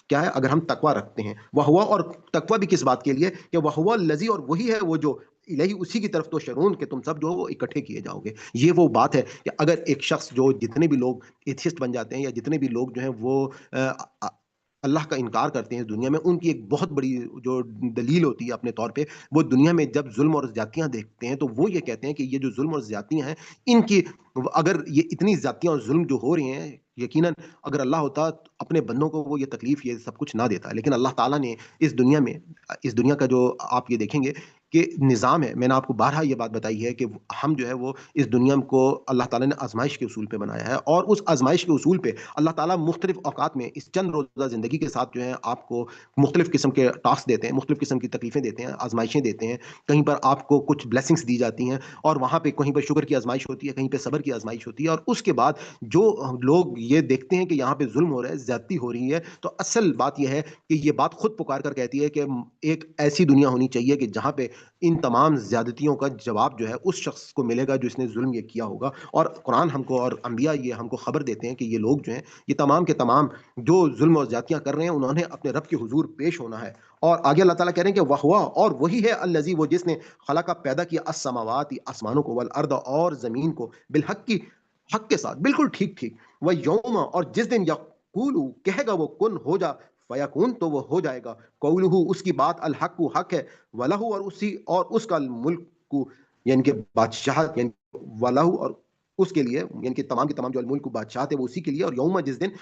کیا ہے؟ اگر ہم تقوی رکھتے ہیں، وہوا، اور تقوی بھی کس بات کے لیے کہ وہوا الذی، اور وہی ہے وہ جو الہی، اسی کی طرف تو شرون کہ تم سب جو ہو وہ اکٹھے کیے جاؤ گے. یہ وہ بات ہے کہ اگر ایک شخص، جو جتنے بھی لوگ ایتھسٹ بن جاتے ہیں، یا جتنے بھی لوگ جو ہیں وہ اللہ کا انکار کرتے ہیں اس دنیا میں، ان کی ایک بہت بڑی جو دلیل ہوتی ہے اپنے طور پہ، وہ دنیا میں جب ظلم اور زیادتیاں دیکھتے ہیں تو وہ یہ کہتے ہیں کہ یہ جو ظلم اور زیادتیاں ہیں، ان کی، اگر یہ اتنی زیادتیاں اور ظلم جو ہو رہے ہیں، یقیناً اگر اللہ ہوتا تو اپنے بندوں کو وہ یہ تکلیف، یہ سب کچھ نہ دیتا. لیکن اللہ تعالیٰ نے اس دنیا میں، اس دنیا کا جو آپ یہ دیکھیں گے کہ نظام ہے، میں نے آپ کو بارہا یہ بات بتائی ہے کہ ہم جو ہے وہ اس دنیا کو اللہ تعالیٰ نے آزمائش کے اصول پہ بنایا ہے، اور اس آزمائش کے اصول پہ اللہ تعالیٰ مختلف اوقات میں اس چند روزہ زندگی کے ساتھ جو ہے آپ کو مختلف قسم کے ٹاسک دیتے ہیں، مختلف قسم کی تکلیفیں دیتے ہیں، آزمائشیں دیتے ہیں. کہیں پر آپ کو کچھ بلیسنگس دی جاتی ہیں، اور وہاں پہ کہیں پہ شکر کی آزمائش ہوتی ہے، کہیں پہ صبر کی آزمائش ہوتی ہے. اور اس کے بعد جو لوگ یہ دیکھتے ہیں کہ یہاں پہ ظلم ہو رہا ہے، زیادتی ہو رہی ہے، تو اصل بات یہ ہے کہ یہ بات خود پکار کر کہتی ہے کہ ایک ایسی دنیا ہونی چاہیے کہ جہاں پہ ان تمام زیادتیوں کا جواب جو ہے اس شخص کو ملے گا جو اس نے ظلم یہ کیا ہوگا. اور قرآن ہم کو اور انبیاء یہ ہم کو خبر دیتے ہیں کہ یہ لوگ جو ہیں، یہ تمام کے تمام جو ظلم اور زیادتیاں کر رہے ہیں، انہوں نے اپنے رب کے حضور پیش ہونا ہے. اور آگے اللہ تعالیٰ کہہ رہے ہیں کہ وہ، اور وہی ہے الذی، وہ جس نے خلق پیدا کیا السماوات، آسمانوں کو، والارض، اور زمین کو، بالحق کی، حق کے ساتھ، بالکل ٹھیک ٹھیک. وہ یوم، اور جس دن یقول، کہے گا وہ، کن ہو جا، فیکون، تو وہ ہو جائے گا. قولہ، اس کی بات، الحق، حق ہے، ولہ، اور اسی، اور اس کا، الملک کو، یعنی کہ بادشاہت، یعنی ولہ، اور اس کے لیے، یعنی کہ تمام کے تمام جو الملک بادشاہت ہے وہ اسی کے لیے. اور یوم، جس دن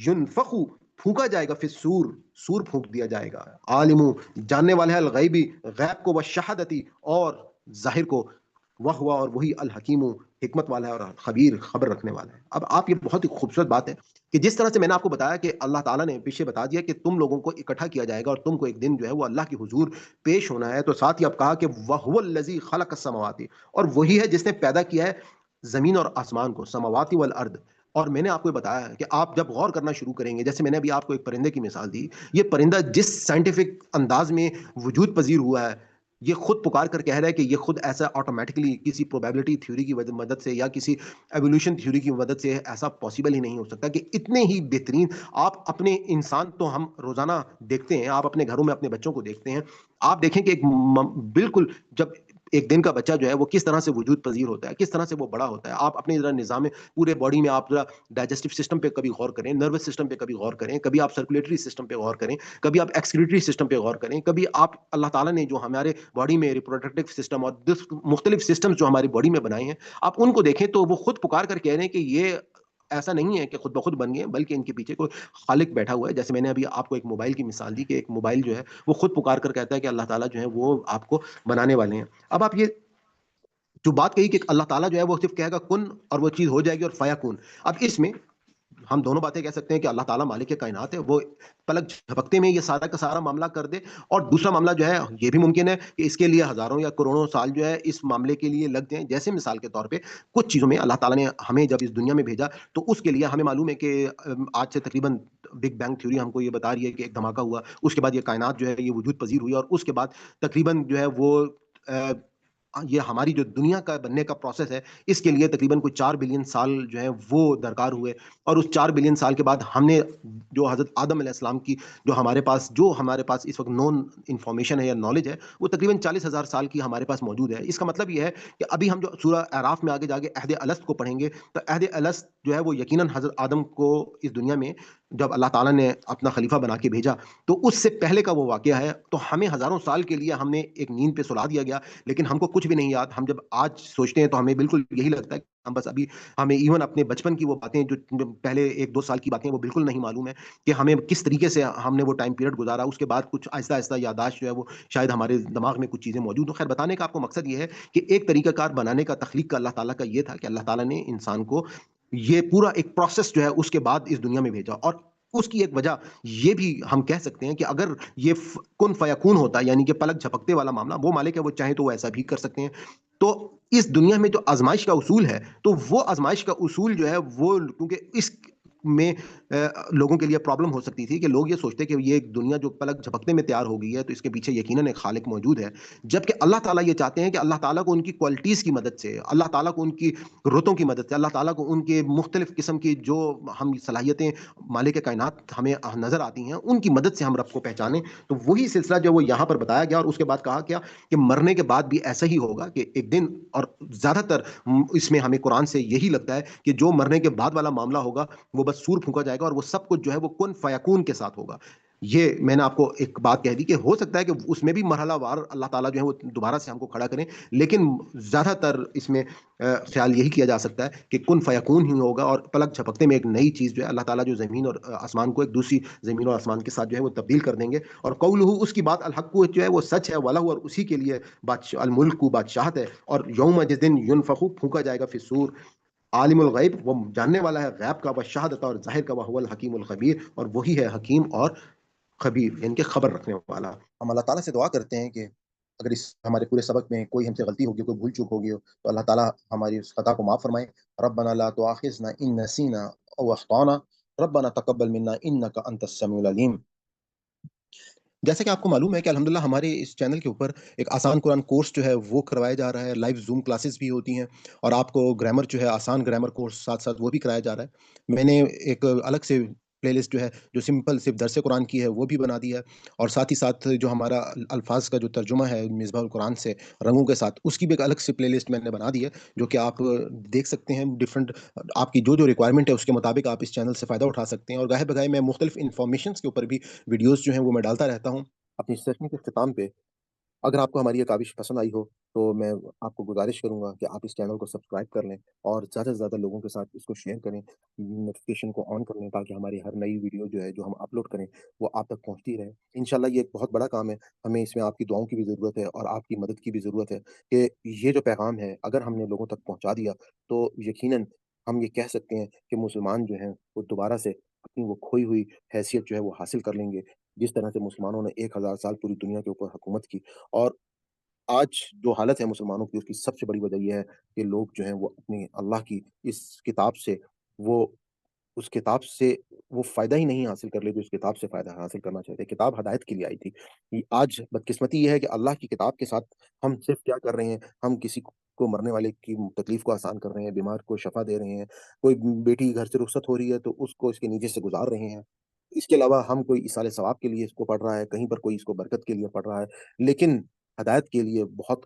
ینفخ، پھونکا جائے گا، پھر سور، سور پھونک دیا جائے گا. عالم، جاننے والا ہے، الغیبی، غیب کو، والشہادتی، اور ظاہر کو، وہ ہوا، اور وہی الحکیم، حکمت والا ہے، اور خبیر، خبر رکھنے والا ہے. اب آپ، یہ بہت ہی خوبصورت بات ہے کہ جس طرح سے میں نے آپ کو بتایا کہ اللہ تعالیٰ نے پیچھے بتا دیا کہ تم لوگوں کو اکٹھا کیا جائے گا، اور تم کو ایک دن جو ہے وہ اللہ کے حضور پیش ہونا ہے، تو ساتھ ہی اب کہا کہ وَهُوَ الَّذِي خَلَقَ السَّمَاوَاتِ، اور وہی ہے جس نے پیدا کیا ہے زمین اور آسمان کو، سماواتی والارض. اور میں نے آپ کو بتایا کہ آپ جب غور کرنا شروع کریں گے، جیسے میں نے ابھی آپ کو ایک پرندے کی مثال دی، یہ پرندہ جس سائنٹیفک انداز میں وجود پذیر ہوا ہے، یہ خود پکار کر کہہ رہا ہے کہ یہ خود ایسا آٹومیٹکلی کسی پروبیبلٹی تھیوری کی مدد سے، یا کسی ایوولوشن تھیوری کی مدد سے ایسا پاسبل ہی نہیں ہو سکتا کہ اتنے ہی بہترین. آپ اپنے انسان تو ہم روزانہ دیکھتے ہیں، آپ اپنے گھروں میں اپنے بچوں کو دیکھتے ہیں، آپ دیکھیں کہ ایک بالکل جب ایک دن کا بچہ جو ہے وہ کس طرح سے وجود پذیر ہوتا ہے، کس طرح سے وہ بڑا ہوتا ہے. آپ اپنے ذرا نظام پورے باڈی میں آپ ذرا ڈائجسٹو سسٹم پہ کبھی غور کریں، نروس سسٹم پہ کبھی غور کریں، کبھی آپ سرکولیٹری سسٹم پہ غور کریں، کبھی آپ ایکسکریٹری سسٹم پہ غور کریں، کبھی آپ اللہ تعالیٰ نے جو ہمارے باڈی میں ریپروڈکٹیو سسٹم اور مختلف سسٹم جو ہماری باڈی میں بنائے ہیں، آپ ان کو دیکھیں تو وہ خود پکار کر کہہ رہے ہیں کہ یہ ایسا نہیں ہے کہ خود بخود بن گئے، بلکہ ان کے پیچھے کوئی خالق بیٹھا ہوا ہے. جیسے میں نے ابھی آپ کو ایک موبائل کی مثال دی کہ ایک موبائل جو ہے وہ خود پکار کر کہتا ہے کہ اللہ تعالیٰ جو ہے وہ آپ کو بنانے والے ہیں. اب آپ یہ جو بات کہی کہ اللہ تعالیٰ جو ہے وہ صرف کہے گا کن، اور وہ چیز ہو جائے گی، اور فیکون. اب اس میں ہم دونوں باتیں کہہ سکتے ہیں کہ اللہ تعالیٰ مالک کائنات ہے، وہ پلک جھپکتے میں یہ سارا کا سارا معاملہ کر دے. اور دوسرا معاملہ جو ہے یہ بھی ممکن ہے کہ اس کے لیے ہزاروں یا کروڑوں سال جو ہے اس معاملے کے لیے لگ جائیں. جیسے مثال کے طور پہ کچھ چیزوں میں اللہ تعالیٰ نے ہمیں جب اس دنیا میں بھیجا تو اس کے لیے ہمیں معلوم ہے کہ آج سے تقریباً بگ بینگ تھیوری ہم کو یہ بتا رہی ہے کہ ایک دھماکہ ہوا، اس کے بعد یہ کائنات جو ہے یہ وجود پذیر ہوئی، اور اس کے بعد تقریباً جو ہے وہ یہ ہماری جو دنیا کا بننے کا پروسیس ہے، اس کے لیے تقریباً کوئی 4 بلین سال جو ہے وہ درکار ہوئے. اور اس 4 بلین سال کے بعد ہم نے جو حضرت آدم علیہ السلام کی جو ہمارے پاس اس وقت نون انفارمیشن ہے یا نالج ہے، وہ تقریباً 40,000 سال کی ہمارے پاس موجود ہے. اس کا مطلب یہ ہے کہ ابھی ہم جو سورہ اعراف میں آگے جا کے عہد الست کو پڑھیں گے، تو عہد الست جو ہے وہ یقیناً حضرت آدم کو اس دنیا میں جب اللہ تعالیٰ نے اپنا خلیفہ بنا کے بھیجا تو اس سے پہلے کا وہ واقعہ ہے. تو ہمیں ہزاروں سال کے لیے ہم نے ایک نیند پہ سلا دیا گیا، لیکن ہم کو کچھ بھی نہیں یاد. ہم جب آج سوچتے ہیں تو ہمیں بالکل یہی لگتا ہے کہ ہم بس ابھی، ہمیں ایون اپنے بچپن کی وہ باتیں جو پہلے 1-2 سال کی باتیں وہ بالکل نہیں معلوم ہے کہ ہمیں کس طریقے سے ہم نے وہ ٹائم پیریڈ گزارا. اس کے بعد کچھ آہستہ آہستہ یادداشت جو ہے وہ شاید ہمارے دماغ میں کچھ چیزیں موجود ہوں. خیر، بتانے کا آپ کو مقصد یہ ہے کہ ایک طریقہ کار بنانے کا، تخلیق کا اللہ تعالیٰ کا یہ تھا کہ اللہ تعالیٰ نے انسان کو یہ پورا ایک پروسیس جو ہے اس کے بعد اس دنیا میں بھیجا. اور اس کی ایک وجہ یہ بھی ہم کہہ سکتے ہیں کہ اگر یہ کن فیکون ہوتا، یعنی کہ پلک جھپکتے والا معاملہ، وہ مالک ہے، وہ چاہیں تو وہ ایسا بھی کر سکتے ہیں. تو اس دنیا میں جو آزمائش کا اصول ہے، تو وہ آزمائش کا اصول جو ہے وہ، کیونکہ اس میں لوگوں کے لیے پرابلم ہو سکتی تھی کہ لوگ یہ سوچتے کہ یہ دنیا جو پلک جھپکنے میں تیار ہو گئی ہے تو اس کے پیچھے یقیناً ایک خالق موجود ہے، جبکہ اللہ تعالیٰ یہ چاہتے ہیں کہ اللہ تعالیٰ کو ان کی کوالٹیز کی مدد سے، اللہ تعالیٰ کو ان کی رتوں کی مدد سے، اللہ تعالیٰ کو ان کے مختلف قسم کی جو ہم صلاحیتیں مالک کائنات ہمیں نظر آتی ہیں ان کی مدد سے ہم رب کو پہچانیں۔ تو وہی سلسلہ جو وہ یہاں پر بتایا گیا، اور اس کے بعد کہا گیا کہ مرنے کے بعد بھی ایسا ہی ہوگا کہ ایک دن، اور زیادہ تر اس میں ہمیں قرآن سے یہی لگتا ہے کہ جو مرنے کے بعد والا معاملہ ہوگا وہ بس سور پھونکا جائے گا اور وہ سب کچھ جو ہے وہ کن فیکون کے ساتھ ہوگا۔ یہ میں نے آپ کو ایک بات کہہ دی کہ ہو سکتا ہے کہ اس میں بھی مرحلہ وار اللہ تعالیٰ جو ہے وہ دوبارہ سے ہم کو کھڑا کریں، لیکن زیادہ تر اس میں خیال یہی کیا جا سکتا ہے کہ کن فیکون ہی ہوگا، اور پلک جھپکتے میں ایک نئی چیز جو ہے اللہ تعالیٰ جو زمین اور آسمان کو ایک دوسری زمین اور آسمان کے ساتھ جو ہے وہ تبدیل کر دیں گے، اور قولہ اس کی بات الحق جو ہے وہ سچ ہے، ولہ اور اسی کے لیے بادشاہ الملک بادشاہت ہے، اور یوم جس دن ینفخ پھونکا جائے گا فی الصور، عالم الغیب وہ جاننے والا ہے غیب کا، وہ شہادت اور ظاہر کا، وہ الحکیم الخبیر اور وہی ہے حکیم اور خبیر، یعنی کہ خبر رکھنے والا۔ ہم اللہ تعالیٰ سے دعا کرتے ہیں کہ اگر اس ہمارے پورے سبق میں کوئی ہم سے غلطی ہوگی، کوئی بھول چوک ہوگی تو اللہ تعالیٰ ہماری اس خطا کو معاف فرمائے۔ ربنا لا تؤاخذنا ان نسینا او اخطانا ربنا تقبل منا انك انت السميع العلیم۔ جیسا کہ آپ کو معلوم ہے کہ الحمدللہ ہمارے اس چینل کے اوپر ایک آسان قرآن کورس جو ہے وہ کروایا جا رہا ہے، لائیو زوم کلاسز بھی ہوتی ہیں، اور آپ کو گرامر جو ہے آسان گرامر کورس ساتھ ساتھ وہ بھی کرایا جا رہا ہے۔ میں نے ایک الگ سے پلے لسٹ جو ہے جو سمپل صرف درس قرآن کی ہے وہ بھی بنا دی ہے، اور ساتھ ہی ساتھ جو ہمارا الفاظ کا جو ترجمہ ہے مصباح القرآن سے رنگوں کے ساتھ، اس کی بھی ایک الگ سے پلے لسٹ میں نے بنا دی ہے، جو کہ آپ دیکھ سکتے ہیں ڈفرنٹ، آپ کی جو ریکوائرمنٹ ہے اس کے مطابق آپ اس چینل سے فائدہ اٹھا سکتے ہیں، اور گاہے بگاہے میں مختلف انفارمیشنس کے اوپر بھی ویڈیوز جو ہیں وہ میں ڈالتا رہتا ہوں۔ اپنی سیشن کے اختتام پہ اگر آپ کو ہماری یہ کاوش پسند آئی ہو تو میں آپ کو گزارش کروں گا کہ آپ اس چینل کو سبسکرائب کر لیں اور زیادہ سے زیادہ لوگوں کے ساتھ اس کو شیئر کریں، نوٹیفیکیشن کو آن کر لیں تاکہ ہماری ہر نئی ویڈیو جو ہے جو ہم اپلوڈ کریں وہ آپ تک پہنچتی رہے۔ انشاءاللہ یہ ایک بہت بڑا کام ہے، ہمیں اس میں آپ کی دعاؤں کی بھی ضرورت ہے اور آپ کی مدد کی بھی ضرورت ہے کہ یہ جو پیغام ہے اگر ہم نے لوگوں تک پہنچا دیا تو یقیناً ہم یہ کہہ سکتے ہیں کہ مسلمان جو ہیں وہ دوبارہ سے اپنی وہ کھوئی ہوئی حیثیت جو ہے وہ حاصل کر لیں گے، جس طرح سے مسلمانوں نے 1000 سال پوری دنیا کے اوپر حکومت کی۔ اور آج جو حالت ہے مسلمانوں کی اس کی سب سے بڑی وجہ یہ ہے کہ لوگ جو ہیں وہ اپنی اللہ کی اس کتاب سے وہ اس کتاب سے وہ فائدہ ہی نہیں حاصل کر لیتے، اس کتاب سے فائدہ حاصل کرنا چاہتے ہیں۔ کتاب ہدایت کے لیے آئی تھی۔ آج بدقسمتی یہ ہے کہ اللہ کی کتاب کے ساتھ ہم صرف کیا کر رہے ہیں، ہم کسی کو مرنے والے کی تکلیف کو آسان کر رہے ہیں، بیمار کو شفا دے رہے ہیں، کوئی بیٹی گھر سے رخصت ہو رہی ہے تو اس کو اس کے نیچے سے گزار رہے ہیں۔ اس کے علاوہ ہم کوئی ایصال ثواب کے لیے اس کو پڑھ رہا ہے، کہیں پر کوئی اس کو برکت کے لیے پڑھ رہا ہے، لیکن ہدایت کے لیے بہت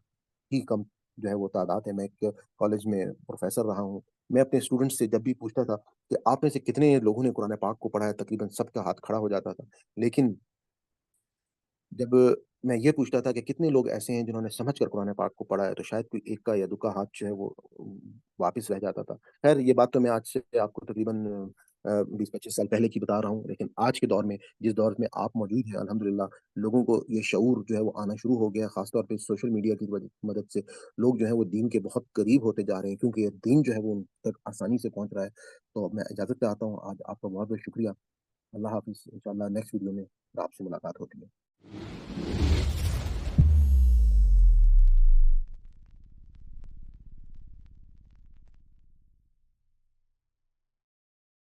ہی کم جو ہے وہ تعداد ہے۔ میں ایک کالج میں پروفیسر رہا ہوں، میں اپنے اسٹوڈنٹس سے جب بھی پوچھتا تھا کہ آپ میں سے کتنے لوگوں نے قرآن پاک کو پڑھا ہے، تقریباً سب کا ہاتھ کھڑا ہو جاتا تھا۔ لیکن جب میں یہ پوچھتا تھا کہ کتنے لوگ ایسے ہیں جنہوں نے سمجھ کر قرآن پاک کو پڑھا ہے، تو شاید کوئی ایک کا یا دو کا ہاتھ جو ہے وہ واپس رہ جاتا تھا۔ خیر یہ بات تو میں آج سے آپ کو تقریباً 20-25 سال پہلے کی بتا رہا ہوں، لیکن آج کے دور میں جس دور میں آپ موجود ہیں الحمدللہ لوگوں کو یہ شعور جو ہے وہ آنا شروع ہو گیا، خاص طور پہ سوشل میڈیا کی مدد سے لوگ جو ہے وہ دین کے بہت قریب ہوتے جا رہے ہیں، کیونکہ یہ دین جو ہے وہ ان تک آسانی سے پہنچ رہا ہے۔ تو میں اجازت چاہتا ہوں، آج آپ کا بہت بہت شکریہ۔ اللہ حافظ، انشاءاللہ نیکسٹ ویڈیو میں آپ سے ملاقات ہوتی ہے۔